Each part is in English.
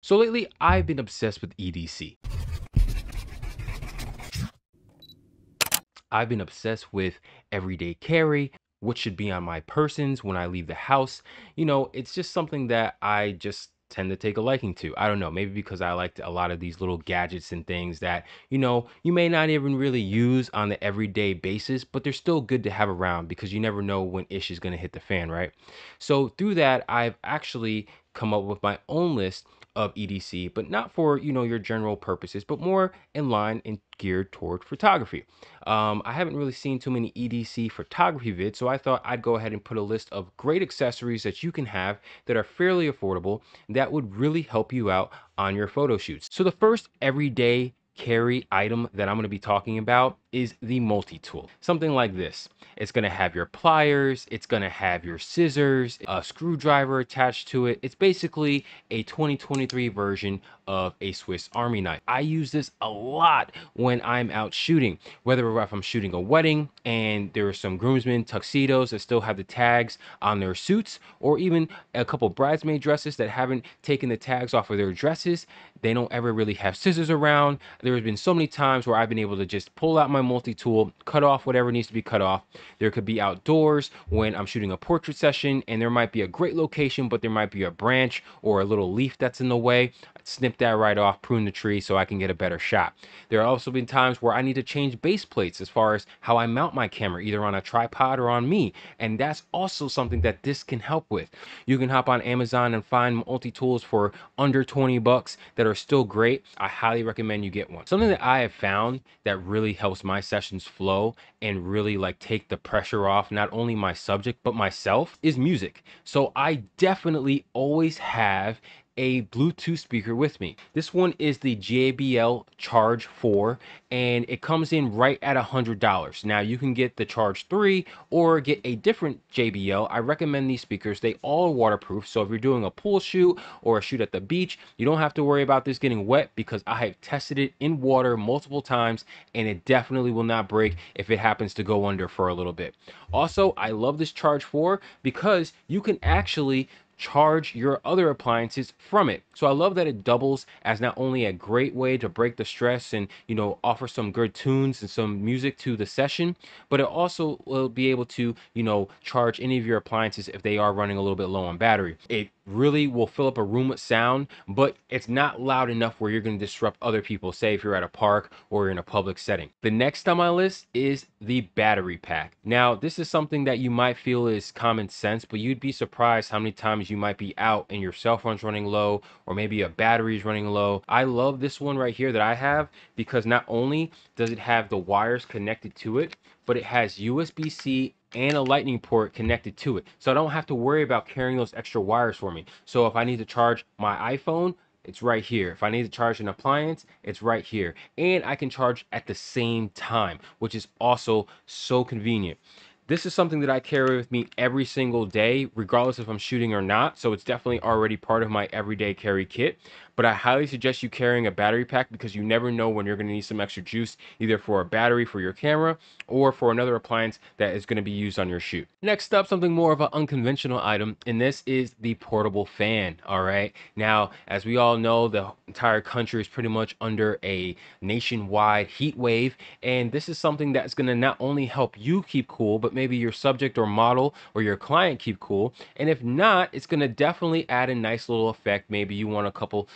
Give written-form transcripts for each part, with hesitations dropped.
So lately, I've been obsessed with EDC. I've been obsessed with everyday carry, what should be on my persons when I leave the house. It's just something that I just tend to take a liking to. I don't know, maybe because I like a lot of these little gadgets and things that, you may not even really use on the everyday basis, but they're still good to have around because you never know when ish is going to hit the fan, right? So through that, I've actually come up with my own list of EDC, but not for, your general purposes, but more in line and geared toward photography. I haven't really seen too many EDC photography vids, so I thought I'd go ahead and put a list of great accessories that you can have that are fairly affordable that would really help you out on your photo shoots. So the first everyday carry item that I'm going to be talking about is the multi-tool. Something like this. It's going to have your pliers, it's going to have your scissors, a screwdriver attached to it. It's basically a 2023 version of a Swiss Army knife. I use this a lot when I'm out shooting, whether if I'm shooting a wedding and there are some groomsmen tuxedos that still have the tags on their suits, or even a couple bridesmaid dresses that haven't taken the tags off of their dresses. They don't ever really have scissors around. There has been so many times where I've been able to just pull out my multi-tool, cut off whatever needs to be cut off. There could be outdoors when I'm shooting a portrait session and there might be a great location, but there might be a branch or a little leaf that's in the way. Snip that right off, prune the tree so I can get a better shot. There have also been times where I need to change base plates as far as how I mount my camera, either on a tripod or on me. And that's also something that this can help with. You can hop on Amazon and find multi-tools for under 20 bucks that are still great. I highly recommend you get one. Something that I have found that really helps my sessions flow and really like take the pressure off not only my subject but myself is music. So I definitely always have a Bluetooth speaker with me. This one is the JBL Charge 4 and it comes in right at $100. Now you can get the Charge 3 or get a different JBL. I recommend these speakers. They all are waterproof. So if you're doing a pool shoot or a shoot at the beach, you don't have to worry about this getting wet because I have tested it in water multiple times and it definitely will not break if it happens to go under for a little bit. Also, I love this Charge 4 because you can actually charge your other appliances from it. So I love that it doubles as not only a great way to break the stress and, offer some good tunes and some music to the session, but it also will be able to, charge any of your appliances if they are running a little bit low on battery. It really will fill up a room with sound, but it's not loud enough where you're going to disrupt other people, say if you're at a park or you're in a public setting. The next on my list is the battery pack. Now, this is something that you might feel is common sense, but you'd be surprised how many times you might be out and your cell phone's running low or maybe a battery is running low. I love this one right here that I have because not only does it have the wires connected to it, but it has USB-C and a lightning port connected to it. So I don't have to worry about carrying those extra wires for me. So if I need to charge my iPhone, it's right here. If I need to charge an appliance, it's right here. And I can charge at the same time, which is also so convenient. This is something that I carry with me every single day, regardless if I'm shooting or not. So it's definitely already part of my everyday carry kit. But I highly suggest you carrying a battery pack because you never know when you're going to need some extra juice, either for a battery for your camera or for another appliance that is going to be used on your shoot. Next up, something more of an unconventional item, and this is the portable fan. All right. Now, as we all know, the entire country is pretty much under a nationwide heat wave, and this is something that's going to not only help you keep cool, but maybe your subject or model or your client keep cool. And if not, it's going to definitely add a nice little effect. Maybe you want a couple,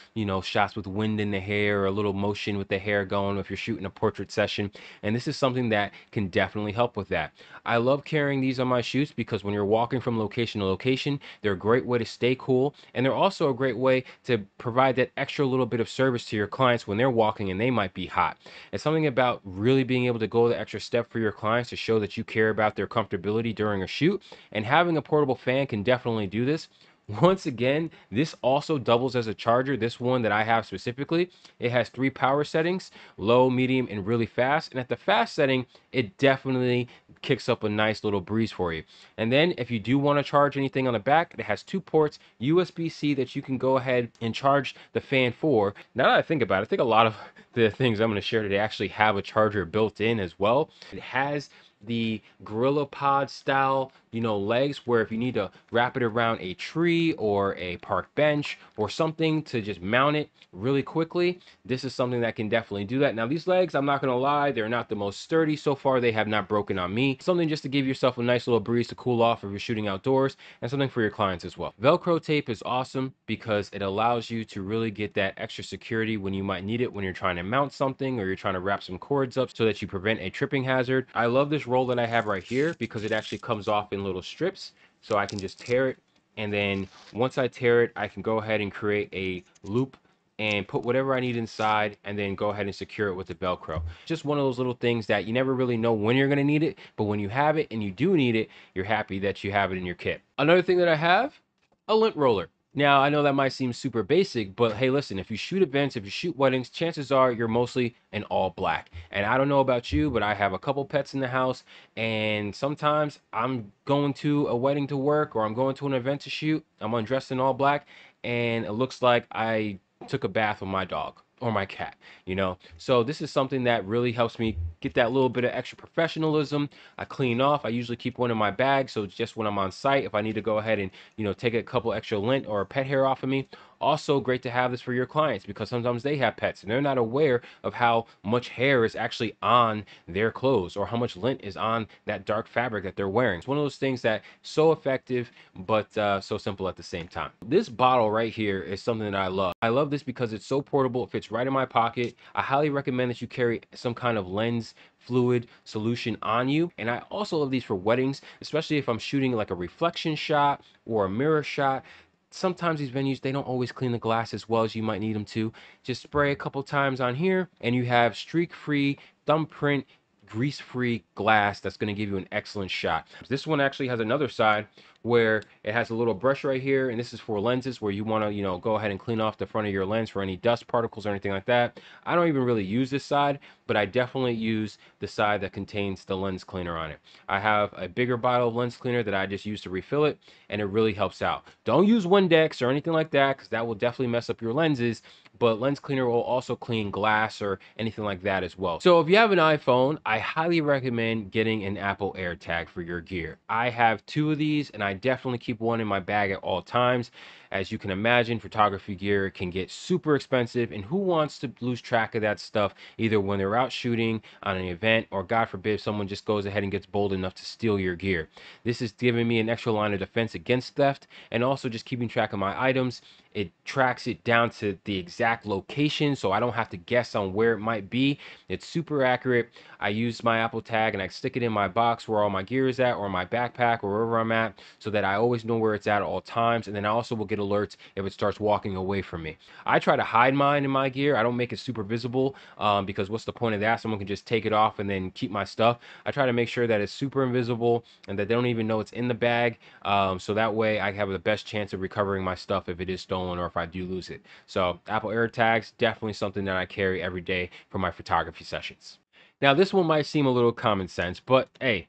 shots with wind in the hair or a little motion with the hair going if you're shooting a portrait session. And this is something that can definitely help with that. I love carrying these on my shoots because when you're walking from location to location, they're a great way to stay cool. And they're also a great way to provide that extra little bit of service to your clients when they're walking and they might be hot. It's something about really being able to go the extra step for your clients to show that you care about their comfortability during a shoot. And having a portable fan can definitely do this. Once again, this also doubles as a charger. This one that I have specifically, it has 3 power settings: low, medium, and really fast. And at the fast setting, it definitely kicks up a nice little breeze for you. And then if you do want to charge anything on the back, it has 2 ports, USB-C, that you can go ahead and charge the fan for. Now that I think about it, I think a lot of the things I'm going to share today actually have a charger built in as well. It has the Gorilla Pod style legs where if you need to wrap it around a tree or a park bench or something to just mount it really quickly, this is something that can definitely do that. Now, these legs, I'm not gonna lie, they're not the most sturdy so far. They have not broken on me. Something just to give yourself a nice little breeze to cool off if you're shooting outdoors, and something for your clients as well. Velcro tape is awesome because it allows you to really get that extra security when you might need it when you're trying to mount something or you're trying to wrap some cords up so that you prevent a tripping hazard. I love this roll that I have right here because it actually comes off in little strips, so I can just tear it, and then once I tear it, I can go ahead and create a loop and put whatever I need inside and then go ahead and secure it with the Velcro. Just one of those little things that you never really know when you're gonna need it, but when you have it and you do need it, you're happy that you have it in your kit. Another thing that I have, a lint roller. Now, I know that might seem super basic, but hey, listen, if you shoot events, if you shoot weddings, chances are you're mostly in all black. And I don't know about you, but I have a couple pets in the house, and sometimes I'm going to a wedding to work or I'm going to an event to shoot. I'm undressed in all black, and it looks like I took a bath with my dog or my cat. So this is something that really helps me get that little bit of extra professionalism. I clean off. I usually keep one in my bag, so just when I'm on site, if I need to go ahead and take a couple extra lint or a pet hair off of me. Also great to have this for your clients because sometimes they have pets and they're not aware of how much hair is actually on their clothes or how much lint is on that dark fabric that they're wearing. It's one of those things that so effective but so simple at the same time. This bottle right here is something that I love. I love this because it's so portable. It fits right in my pocket. I highly recommend that you carry some kind of lens fluid solution on you. And I also love these for weddings, especially if I'm shooting like a reflection shot or a mirror shot. Sometimes these venues, they don't always clean the glass as well as you might need them to. Just spray a couple times on here and you have streak-free, thumbprint, grease-free glass that's going to give you an excellent shot. This one actually has another side where it has a little brush right here, and this is for lenses where you want to go ahead and clean off the front of your lens for any dust particles or anything like that. I don't even really use this side, but I definitely use the side that contains the lens cleaner on it. I have a bigger bottle of lens cleaner that I just use to refill it, and it really helps out. Don't use Windex or anything like that because that will definitely mess up your lenses, but lens cleaner will also clean glass or anything like that as well. So if you have an iPhone, I highly recommend getting an Apple AirTag for your gear. I have two of these and I definitely keep one in my bag at all times. As you can imagine, photography gear can get super expensive, and who wants to lose track of that stuff either when they're out shooting on an event or God forbid someone just goes ahead and gets bold enough to steal your gear. This is giving me an extra line of defense against theft and also just keeping track of my items. It tracks it down to the exact location so I don't have to guess on where it might be. It's super accurate. I use my Apple tag and I stick it in my box where all my gear is at or my backpack or wherever I'm at so that I always know where it's at all times, and then I also will get alerts if it starts walking away from me. I try to hide mine in my gear. I don't make it super visible because what's the point of that? Someone can just take it off and then keep my stuff. I try to make sure that it's super invisible and that they don't even know it's in the bag, so that way I have the best chance of recovering my stuff if it is stolen or if I do lose it. So Apple AirTags, definitely something that I carry every day for my photography sessions. Now this one might seem a little common sense, but hey,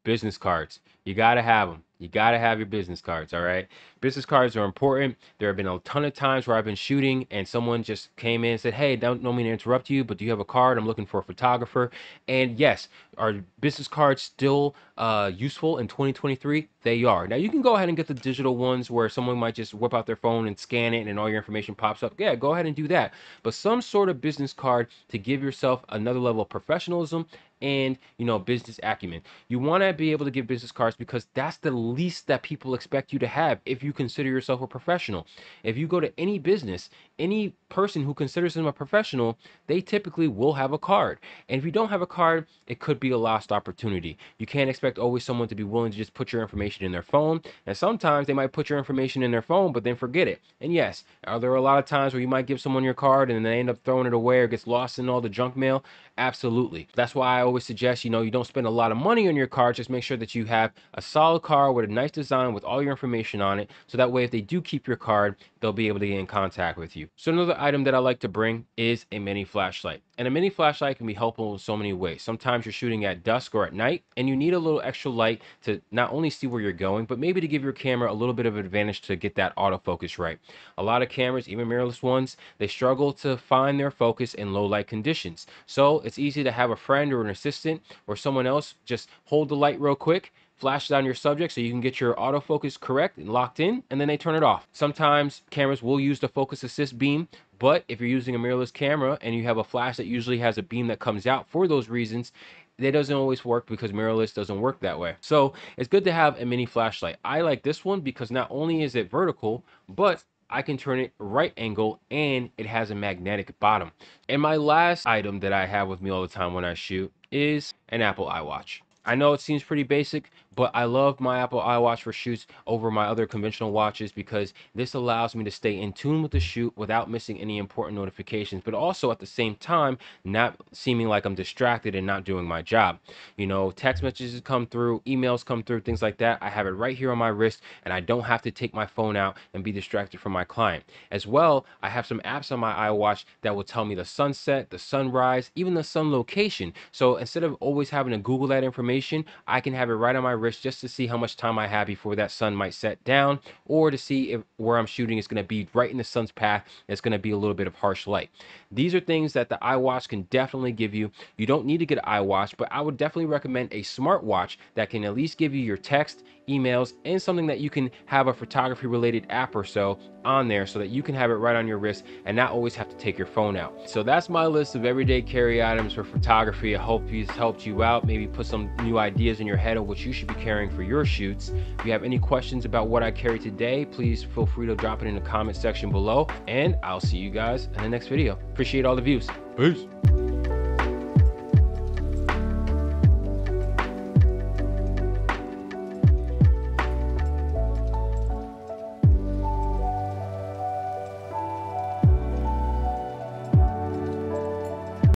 business cards. You got to have them. You got to have your business cards, all right? Business cards are important. There have been a ton of times where I've been shooting and someone just came in and said, hey, don't mean to interrupt you, but do you have a card? I'm looking for a photographer. And yes, are business cards still useful in 2023? They are. Now, you can go ahead and get the digital ones where someone might just whip out their phone and scan it and all your information pops up. Yeah, go ahead and do that. But some sort of business card to give yourself another level of professionalism and business acumen. You want to be able to give business cards because that's the least that people expect you to have if you consider yourself a professional. If you go to any business, any person who considers them a professional, they typically will have a card. And if you don't have a card, it could be a lost opportunity. You can't expect always someone to be willing to just put your information in their phone. And sometimes they might put your information in their phone, but then forget it. And yes, are there a lot of times where you might give someone your card and they end up throwing it away or gets lost in all the junk mail? Absolutely. That's why I always suggest, you don't spend a lot of money on your card. Just make sure that you have a solid card with a nice design with all your information on it. So that way, if they do keep your card, they'll be able to get in contact with you. So another item that I like to bring is a mini flashlight. And a mini flashlight can be helpful in so many ways. Sometimes you're shooting at dusk or at night, and you need a little extra light to not only see where you're going, but maybe to give your camera a little bit of advantage to get that autofocus right. A lot of cameras, even mirrorless ones, they struggle to find their focus in low light conditions. So it's easy to have a friend or an assistant or someone else just hold the light real quick, flashes on your subject so you can get your autofocus correct and locked in, and then they turn it off. Sometimes cameras will use the focus assist beam, but if you're using a mirrorless camera and you have a flash that usually has a beam that comes out for those reasons, that doesn't always work because mirrorless doesn't work that way. So it's good to have a mini flashlight. I like this one because not only is it vertical, but I can turn it right angle and it has a magnetic bottom. And my last item that I have with me all the time when I shoot is an Apple iWatch. I know it seems pretty basic, but I love my Apple iWatch for shoots over my other conventional watches because this allows me to stay in tune with the shoot without missing any important notifications, but also at the same time, not seeming like I'm distracted and not doing my job. You know, text messages come through, emails come through, things like that. I have it right here on my wrist and I don't have to take my phone out and be distracted from my client. As well, I have some apps on my iWatch that will tell me the sunset, the sunrise, even the sun location. So instead of always having to Google that information, I can have it right on my wrist just to see how much time I have before that sun might set down, or to see if where I'm shooting is going to be right in the sun's path. It's going to be a little bit of harsh light. These are things that the iWatch can definitely give you. You don't need to get an iWatch, but I would definitely recommend a smartwatch that can at least give you your text, emails, and something that you can have a photography related app or so on there so that you can have it right on your wrist and not always have to take your phone out. So that's my list of everyday carry items for photography. I hope it's helped you out, maybe put some new ideas in your head of what you should be carrying for your shoots. If you have any questions about what I carry today, please feel free to drop it in the comment section below, and I'll see you guys in the next video. Appreciate all the views. Peace.